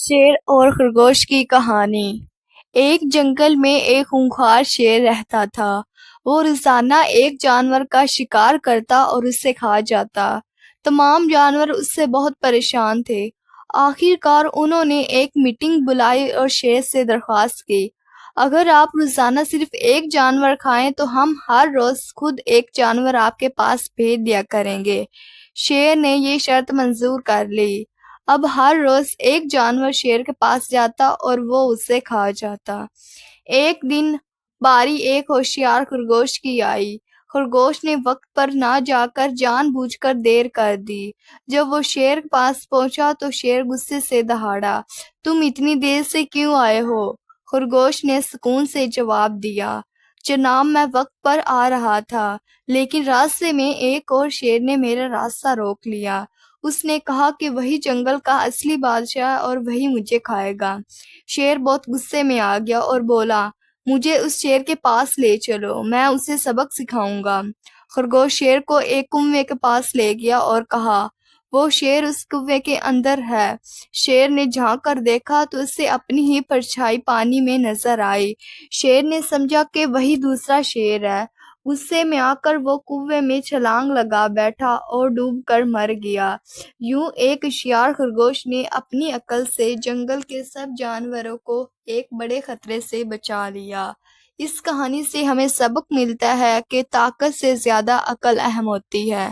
شیر اور خرگوش کی کہانی۔ ایک جنگل میں ایک خونخوار شیر رہتا تھا۔ وہ روزانہ ایک جانور کا شکار کرتا اور اسے کھا جاتا۔ تمام جانور اس سے بہت پریشان تھے۔ آخر کار انہوں نے ایک میٹنگ بلائی اور شیر سے درخواست کی، اگر آپ روزانہ صرف ایک جانور کھائیں تو ہم ہر روز خود ایک جانور آپ کے پاس بھیج دیا کریں گے۔ شیر نے یہ شرط منظور کر لی۔ اب ہر روز ایک جانور شیر کے پاس جاتا اور وہ اسے کھا جاتا۔ ایک دن باری ایک ہوشیار خرگوش کی آئی۔ خرگوش نے وقت پر نہ جا کر جان بوجھ کر دیر کر دی۔ جب وہ شیر کے پاس پہنچا تو شیر غصے سے دہاڑا، تم اتنی دیر سے کیوں آئے ہو؟ خرگوش نے سکون سے جواب دیا، جناب میں وقت پر آ رہا تھا، لیکن راستے میں ایک اور شیر نے میرا راستہ روک لیا۔ اس نے کہا کہ وہی جنگل کا اصلی بادشاہ ہے اور وہی مجھے کھائے گا۔ شیر بہت غصے میں آ گیا اور بولا، مجھے اس شیر کے پاس لے چلو، میں اسے سبق سکھاؤں گا۔ خرگوش شیر کو ایک کنویں کے پاس لے گیا اور کہا، وہ شیر اس کنویں کے اندر ہے۔ شیر نے جھانک کر دیکھا تو اسے اپنی ہی پرچھائی پانی میں نظر آئی۔ شیر نے سمجھا کہ وہی دوسرا شیر ہے۔ غصے میں آ کر وہ کنویں میں چھلانگ لگا بیٹھا اور ڈوب کر مر گیا۔ یوں ایک ہوشیار خرگوش نے اپنی عقل سے جنگل کے سب جانوروں کو ایک بڑے خطرے سے بچا لیا۔ اس کہانی سے ہمیں سبق ملتا ہے کہ طاقت سے زیادہ عقل اہم ہوتی ہے۔